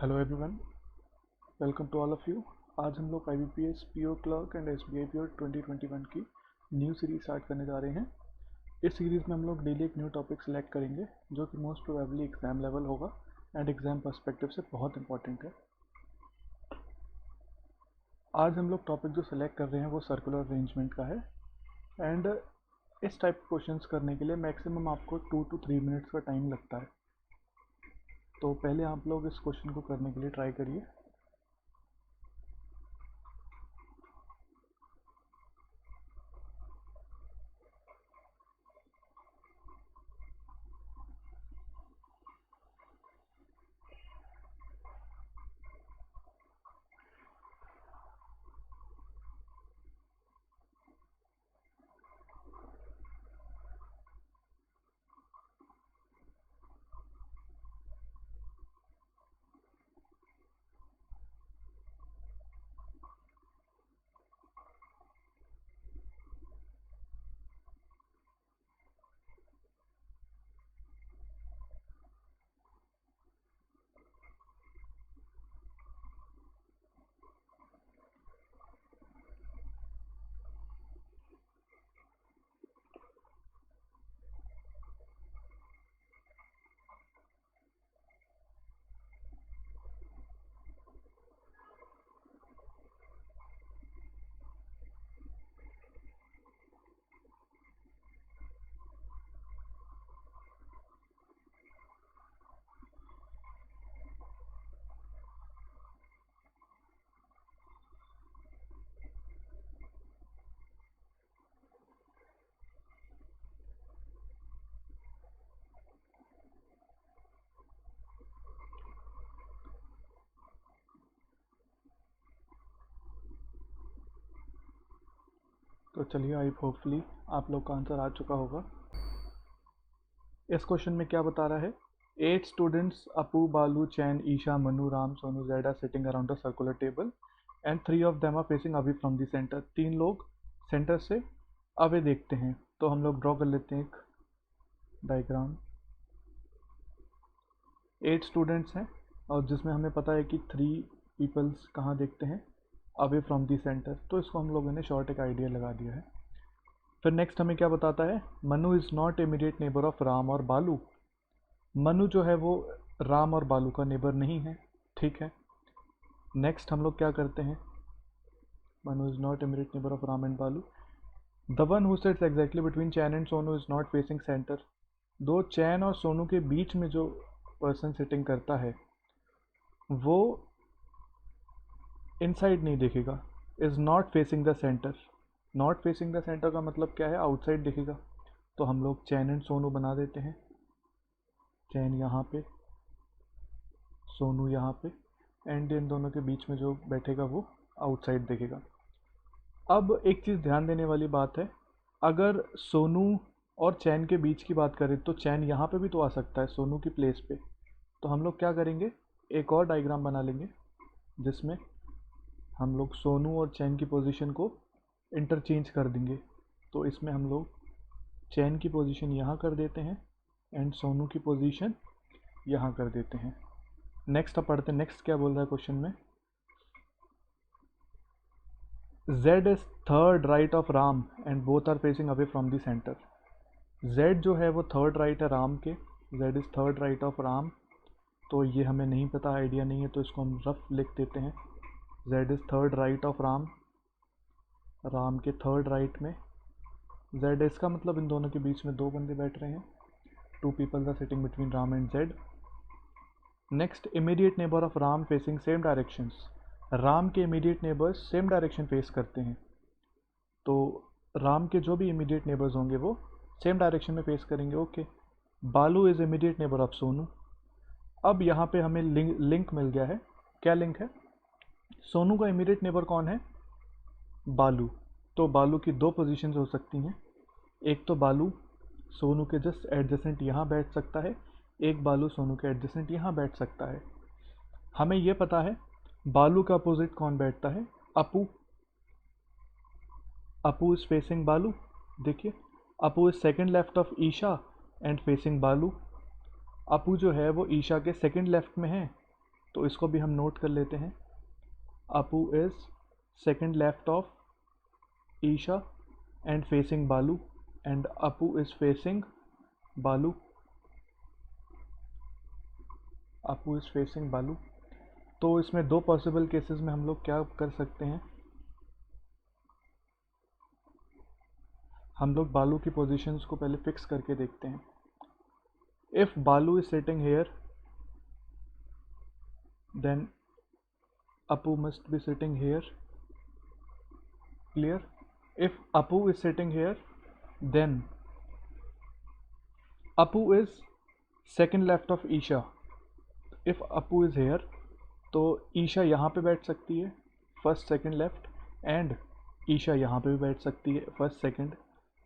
Hello everyone, welcome to all of you. आज हम लोग IBPS PO clerk and SBI PO 2021 की new series start करने जा रहे हैं। इस सीरीज़ में हम लोग डेली एक न्यू टॉपिक सेलेक्ट करेंगे जो कि मोस्ट प्रोबेबली एग्ज़ाम लेवल होगा एंड एग्ज़ाम पर्सपेक्टिव से बहुत इंपॉर्टेंट है। आज हम लोग टॉपिक जो सेलेक्ट कर रहे हैं वो सर्कुलर अरेंजमेंट का है एंड इस टाइप के क्वेश्चंस करने के लिए मैक्सिमम आपको 2 to 3 मिनट्स का टाइम लगता है। तो पहले आप लोग इस क्वेश्चन को करने के लिए ट्राई करिए। तो चलिए, आई होपफुली आप लोग का आंसर आ चुका होगा। इस क्वेश्चन में क्या बता रहा है? 8 students Apu, Balu, Chain, Isha, Manu, Ram, Sonu, Z are sitting around a circular table and 3 of them are facing away from the centre. 3 लोग सेंटर से अवे देखते हैं। तो हम लोग ड्रॉ कर लेते हैं एक डायग्राम। 8 स्टूडेंट्स हैं और जिसमें हमें पता है कि 3 पीपल्स कहाँ देखते हैं, अवे फ्रॉम दी सेंटर। तो इसको हम लोगों ने शॉर्ट एक आइडिया लगा दिया है। फिर नेक्स्ट हमें क्या बताता है? Manu is not immediate neighbour of Ram और बालू। मनु जो है वो राम और बालू का नेबर नहीं है। ठीक है। नेक्स्ट हम लोग क्या करते हैं? Manu is not immediate neighbour of Ram and Balu. The one who sits exactly between Chain and Sonu is not facing centre. दो चैन और सोनू के बीच में जो पर्सन सिटिंग करता है वो इनसाइड नहीं दिखेगा। Is not facing the centre. Not facing the centre का मतलब क्या है? आउटसाइड दिखेगा। तो हम लोग चैन एंड सोनू बना देते हैं। चैन यहाँ पे, सोनू यहाँ पे, एंड इन दोनों के बीच में जो बैठेगा वो आउटसाइड दिखेगा। अब एक चीज़ ध्यान देने वाली बात है, अगर सोनू और चैन के बीच की बात करें तो चैन यहाँ पे भी तो आ सकता है सोनू की प्लेस पे। तो हम लोग क्या करेंगे, एक और डायग्राम बना लेंगे जिसमें हम लोग सोनू और चैन की पोजीशन को इंटरचेंज कर देंगे। तो इसमें हम लोग चैन की पोजीशन यहाँ कर देते हैं एंड सोनू की पोजीशन यहाँ कर देते हैं। नेक्स्ट अब पढ़ते हैं, नेक्स्ट क्या बोल रहा है क्वेश्चन में? Z is third right of Ram and both are facing away from the centre. Z जो है वो थर्ड राइट है राम के। Z is third right of Ram. तो ये हमें नहीं पता, आइडिया नहीं है, तो इसको हम रफ लिख देते हैं। Z is third right of Ram, Ram के थर्ड राइट में। Z इसका मतलब इन दोनों के बीच में दो बंदे बैठ रहे हैं। 2 peoples are sitting between Ram and Z। Next, immediate neighbour of Ram facing same directions. Ram के immediate neighbours same direction face करते हैं। तो राम के जो भी इमीडिएट नेबर्स होंगे वो सेम डायरेक्शन में फेस करेंगे। ओके। बालू is immediate neighbour of Sonu. अब यहाँ पे हमें लिंक मिल गया है। क्या लिंक है? सोनू का इमीडिएट नेबर कौन है? बालू। तो बालू की दो पोजीशंस हो सकती हैं। एक तो बालू सोनू के जस्ट एडजेसेंट यहाँ बैठ सकता है, एक बालू सोनू के एडजेसेंट यहाँ बैठ सकता है। हमें यह पता है बालू का अपोजिट कौन बैठता है? अपू। अपू इज फेसिंग बालू। देखिए, Apu is second left of Isha and facing Balu. Apu जो है वो ईशा के सेकंड लेफ्ट में है। तो इसको भी हम नोट कर लेते हैं। Apu is second left of Isha and facing Balu, and Apu is facing Balu. Apu is facing बालू। तो इसमें दो पॉसिबल केसेस में हम लोग क्या कर सकते हैं, हम लोग बालू की पोजीशंस को पहले फिक्स करके देखते हैं। If Balu is sitting here, then Apu must be sitting here. Clear? If Apu is sitting here, then Apu is second left of Isha. If Apu is here, तो ईशा यहाँ पे बैठ सकती है, first second left, and Isha यहाँ पे भी बैठ सकती है, फर्स्ट सेकंड।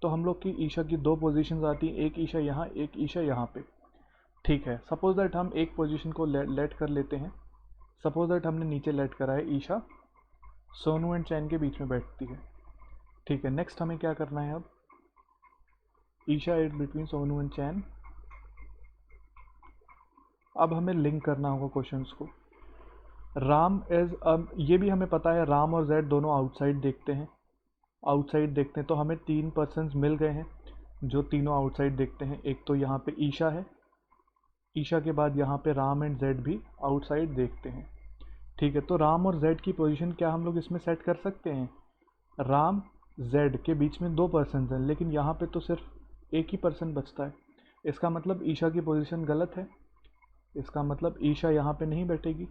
तो हम लोग की ईशा की दो पोजीशंस आती हैं, एक ईशा यहाँ, एक ईशा यहाँ पे। ठीक है, सपोज दैट हम एक पोजीशन को लेट कर लेते हैं। सपोज दैट हमने नीचे लेट करा है, ईशा सोनू एंड चैन के बीच में बैठती है। ठीक है, नेक्स्ट हमें क्या करना है अब, Isha is between Sonu and Chain. अब हमें लिंक करना होगा क्वेश्चंस को। राम इज, अब ये भी हमें पता है राम और जेड दोनों आउटसाइड देखते हैं, आउटसाइड देखते हैं। तो हमें तीन पर्सन्स मिल गए हैं जो तीनों आउटसाइड देखते हैं। एक तो यहाँ पे ईशा है, ईशा के बाद यहाँ पे राम एंड जेड भी आउटसाइड देखते हैं। ठीक है, तो राम और जेड की पोजीशन क्या हम लोग इसमें सेट कर सकते हैं। राम जेड के बीच में दो पर्सन हैं, लेकिन यहाँ पे तो सिर्फ एक ही पर्सन बचता है। इसका मतलब ईशा की पोजीशन गलत है, इसका मतलब ईशा यहाँ पे नहीं बैठेगी।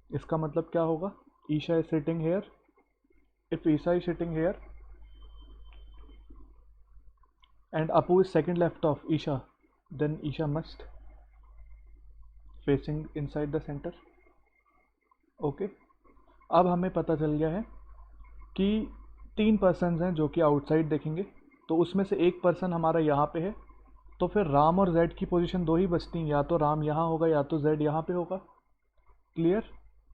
इसका मतलब क्या होगा, Isha is sitting here. If Isha is sitting here and Apu is second left of Isha, then Isha must facing inside the center. Okay, अब हमें पता चल गया है कि तीन पर्सन्स हैं जो कि आउटसाइड देखेंगे, तो उसमें से एक पर्सन हमारा यहाँ पे है। तो फिर राम और जेड की पोजीशन दो ही बचती हैं, या तो राम यहाँ होगा या तो जेड यहाँ पे होगा। क्लियर?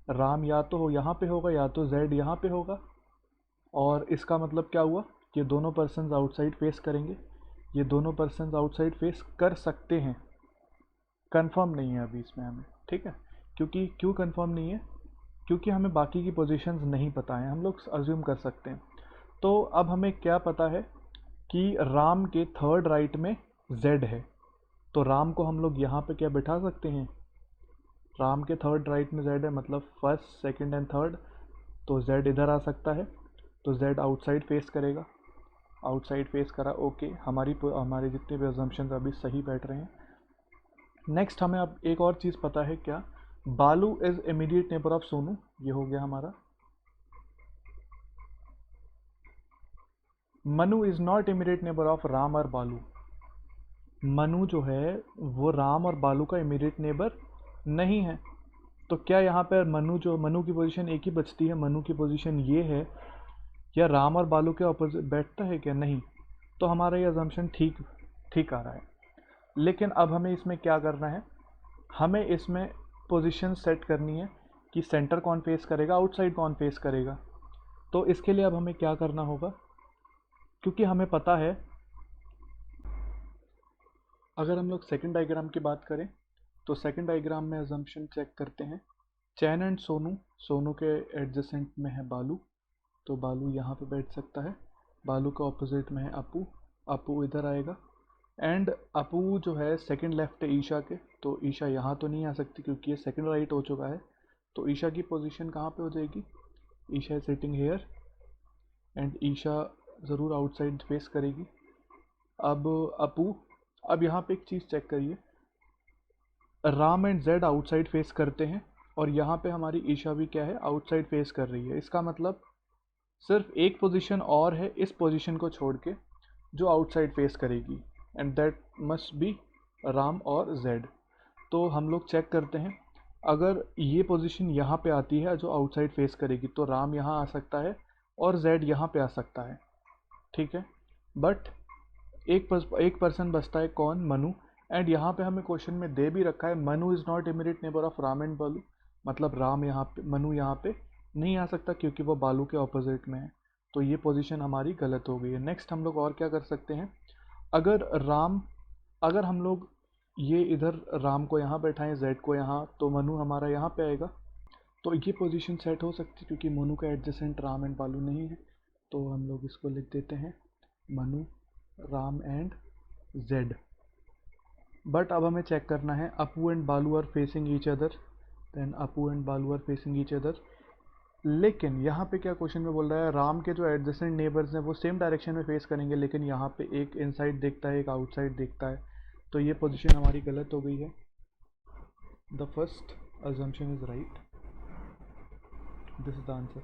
राम या तो यहाँ पे होगा या तो जेड यहाँ पे होगा। और इसका मतलब क्या हुआ, ये दोनों पर्सन्स आउटसाइड फेस करेंगे, ये दोनों पर्सन्स आउटसाइड फेस कर सकते हैं। कंफर्म नहीं है अभी इसमें हमें, ठीक है। क्योंकि क्यों कंफर्म नहीं है, क्योंकि हमें बाकी की पोजीशंस नहीं पता है, हम लोग अज्यूम कर सकते हैं। तो अब हमें क्या पता है कि राम के थर्ड राइट में जेड है, तो राम को हम लोग यहाँ पे क्या बिठा सकते हैं, राम के थर्ड राइट में जेड है, मतलब फर्स्ट सेकंड एंड थर्ड। तो जेड इधर आ सकता है, तो जेड आउटसाइड फेस करेगा, आउटसाइड फेस करा। ओके, हमारे जितने भी अजम्पशंस अभी सही बैठ रहे हैं। नेक्स्ट हमें अब एक और चीज़ पता है, क्या, बालू is immediate neighbour of Sonu. ये हो गया हमारा। Manu is not immediate neighbour of Ram और बालू। मनु जो है वो राम और बालू का इमीडिएट नेबर नहीं है। तो क्या यहाँ पर मनु की पोजीशन एक ही बचती है, मनु की पोजीशन ये है, या राम और बालू के ऑपोजिट बैठता है क्या, नहीं। तो हमारा ये अजम्पशन ठीक आ रहा है। लेकिन अब हमें इसमें क्या करना है, हमें इसमें पोजीशन सेट करनी है कि सेंटर कौन फेस करेगा, आउटसाइड कौन फेस करेगा। तो इसके लिए अब हमें क्या करना होगा, क्योंकि हमें पता है, अगर हम लोग सेकंड डायग्राम की बात करें तो सेकंड डायग्राम में अजम्पशन चेक करते हैं। चैन एंड सोनू के एडजेसेंट में है बालू, तो बालू यहाँ पे बैठ सकता है। बालू का ऑपोजिट में है अपू इधर आएगा। एंड अपू जो है सेकंड लेफ्ट है ईशा के, तो ईशा यहाँ तो नहीं आ सकती क्योंकि ये सेकंड राइट हो चुका है। तो ईशा की पोजीशन कहाँ पे हो जाएगी, Isha is sitting here, and Isha ज़रूर आउटसाइड फेस करेगी। अब अपू, अब यहाँ पे एक चीज़ चेक करिए, Ram and Z outside face करते हैं, और यहाँ पे हमारी ईशा भी क्या है, आउटसाइड फेस कर रही है। इसका मतलब सिर्फ एक पोजीशन और है इस पोजीशन को छोड़ के जो आउटसाइड फेस करेगी, and that must be Ram और जेड। तो हम लोग चेक करते हैं, अगर ये पोजीशन यहाँ पे आती है जो आउटसाइड फेस करेगी, तो राम यहाँ आ सकता है और जेड यहाँ पे आ सकता है, ठीक है। बट एक पर्सन बचता है, कौन, मनु। एंड यहाँ पे हमें क्वेश्चन में दे भी रखा है, Manu is not immediate neighbour of Ram and बालू, मतलब राम यहाँ पे, मनु यहाँ पे नहीं आ सकता क्योंकि वो बालू के ऑपोजिट में है। तो ये पोजीशन हमारी गलत हो गई है। नेक्स्ट हम लोग और क्या कर सकते हैं, अगर हम लोग ये इधर राम को यहाँ बैठाएं, जेड को यहाँ, तो मनु हमारा यहाँ पे आएगा। तो ये पोजीशन सेट हो सकती है क्योंकि मनु का एडजेसेंट राम एंड बालू नहीं है, तो हम लोग इसको लिख देते हैं Manu, Ram and Z. But अब हमें चेक करना है Apu and Balu are facing each other, then Apu and Balu are facing each other. लेकिन यहाँ पे क्या क्वेश्चन में बोल रहा है, राम के जो एडजेसेंट नेबर्स हैं वो सेम डायरेक्शन में फेस करेंगे, लेकिन यहाँ पे एक इनसाइड देखता है, एक आउटसाइड देखता है, तो ये पोजीशन हमारी गलत हो गई है। The first assumption is right. This is the answer.